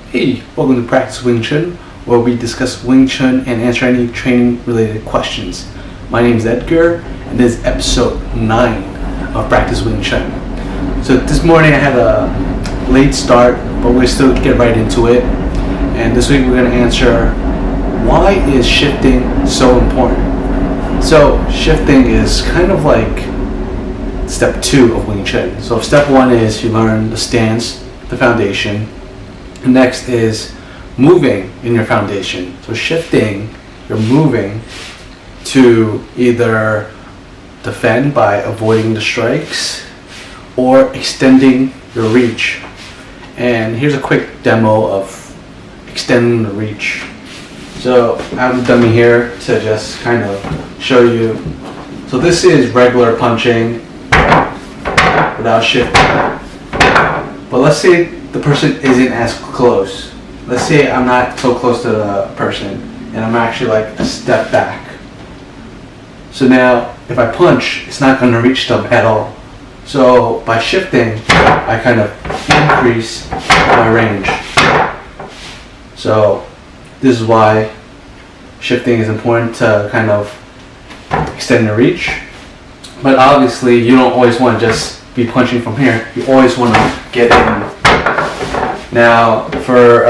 Hey, welcome to Practice Wing Chun, where we discuss Wing Chun and answer any training related questions. My name is Edgar, and this is episode 9 of Practice Wing Chun. So this morning I had a late start, but we're still get right into it. And this week we're going to answer, why is shifting so important? So shifting is kind of like step 2 of Wing Chun. So step 1 is you learn the stance, the foundation. Next is moving in your foundation. So shifting, you're moving to either defend by avoiding the strikes or extending your reach. And here's a quick demo of extending the reach. So I have a dummy here to just kind of show you. So this is regular punching without shifting. But let's say the person isn't as close. Let's say I'm not so close to the person and I'm actually like a step back. So now if I punch, it's not going to reach them at all. So by shifting, I kind of increase my range. So this is why shifting is important, to kind of extend the reach. But obviously you don't always want to just be punching from here. You always want to get in. Now, for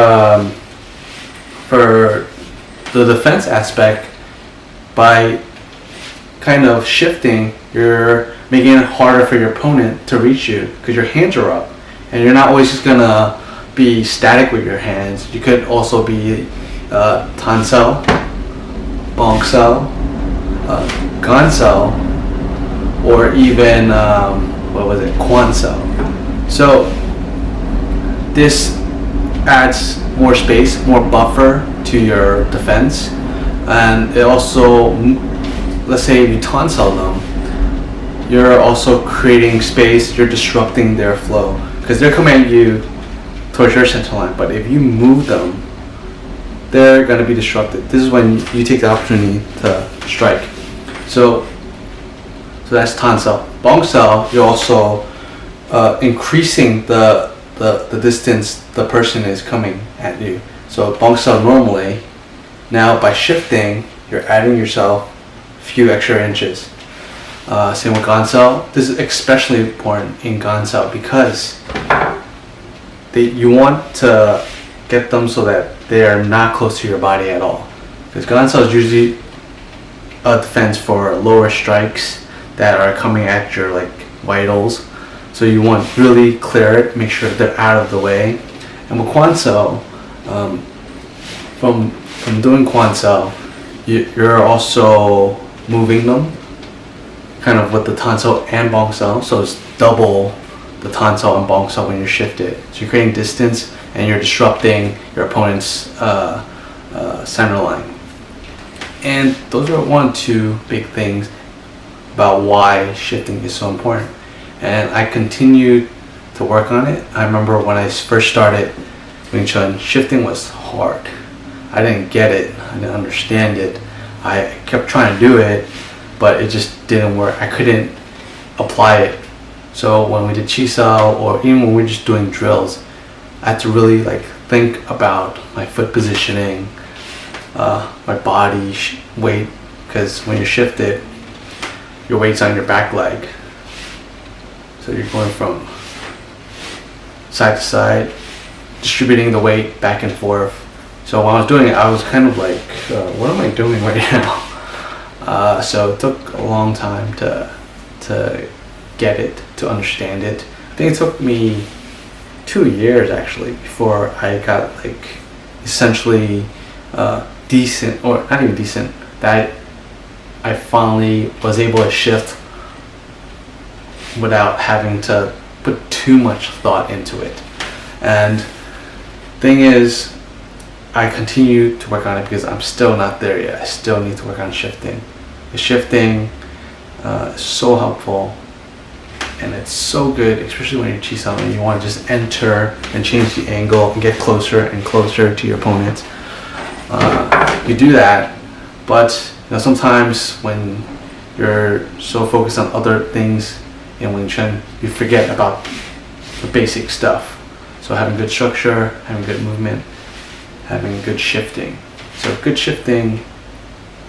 the defense aspect, by kind of shifting, you're making it harder for your opponent to reach you because your hands are up, and you're not always just gonna be static with your hands. You could also be tansel, bongsel, gansel, or even kwansel. So this adds more space, more buffer to your defense, and it also, let's say if you tansel them, you're also creating space, you're disrupting their flow because they're coming at you towards your center line, but if you move them, they're going to be disrupted. This is when you take the opportunity to strike. So that's tansel. Bongsel, you're also increasing the distance the person is coming at you. So bongsel normally, now by shifting, you're adding yourself a few extra inches. Same with gansel. This is especially important in gansel because you want to get them so that they are not close to your body at all. Because gansel is usually a defense for lower strikes that are coming at your like vitals. So you want to really clear it, make sure they're out of the way. And with kwansel, from doing kwansel, you're also moving them, kind of with the tansel and bongsel. So it's double the tansel and bongsel when you're shifted. So you're creating distance and you're disrupting your opponent's center line. And those are 1-2 big things about why shifting is so important. And I continued to work on it. I remember when I first started Wing Chun, shifting was hard. I didn't get it. I didn't understand it. I kept trying to do it, but it just didn't work. I couldn't apply it. So when we did chisao, or even when we were just doing drills, I had to really like think about my foot positioning, my body weight, because when you're shifted, your weight's on your back leg. So you're going from side to side, distributing the weight back and forth. So when I was doing it, I was kind of like, what am I doing right now? So it took a long time to get it, to understand it. I think it took me 2 years actually before I got like essentially decent, or not even decent, that I finally was able to shift without having to put too much thought into it. And thing is, I continue to work on it because I'm still not there yet. I still need to work on shifting. The shifting is so helpful, and it's so good, especially when you're chisao and you want to just enter and change the angle and get closer and closer to your opponent. You do that, but sometimes when you're so focused on other things in Wing Chun, you forget about the basic stuff. So having good structure, having good movement, having good shifting. So good shifting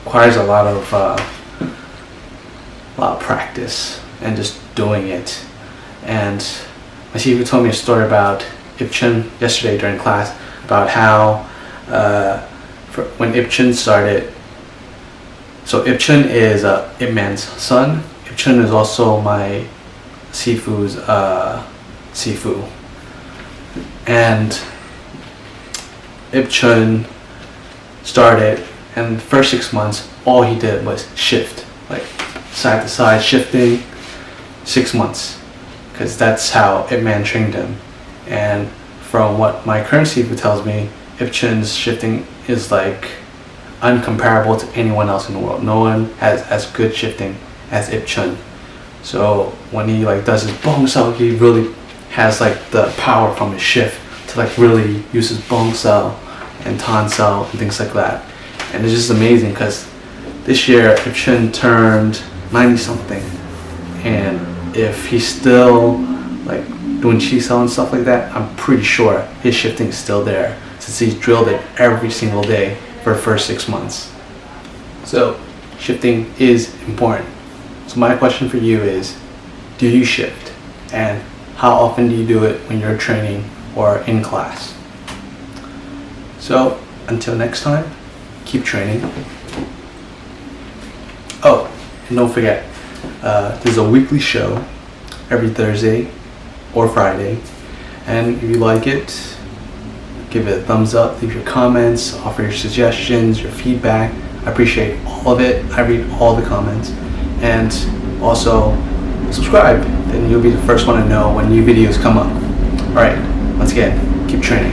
requires a lot of practice and just doing it. And my teacher told me a story about Ip Chun yesterday during class about how when Ip Chun started. So Ip Chun is Ip Man's son. Ip Chun is also my Sifu's Sifu. And Ip Chun started, and the first 6 months, all he did was shift, like side to side shifting, 6 months, because that's how Ip Man trained him. And from what my current Sifu tells me, Ip Chun's shifting is like uncomparable to anyone else in the world. No one has as good shifting as Ip Chun. So when he like does his bong sao, he really has like the power from his shift to like really use his bong sao and tan sao and things like that. And it's just amazing because this year Ip Chun turned 90 something, and if he's still like doing chi sao and stuff like that, I'm pretty sure his shifting is still there since he's drilled it every single day for the first 6 months. So shifting is important. So my question for you is, do you shift? And how often do you do it when you're training or in class? So until next time, keep training. Oh, and don't forget, there's a weekly show every Thursday or Friday. And if you like it, give it a thumbs up, leave your comments, offer your suggestions, your feedback. I appreciate all of it. I read all the comments. And also subscribe, then you'll be the first one to know when new videos come up. Alright, once again, keep training.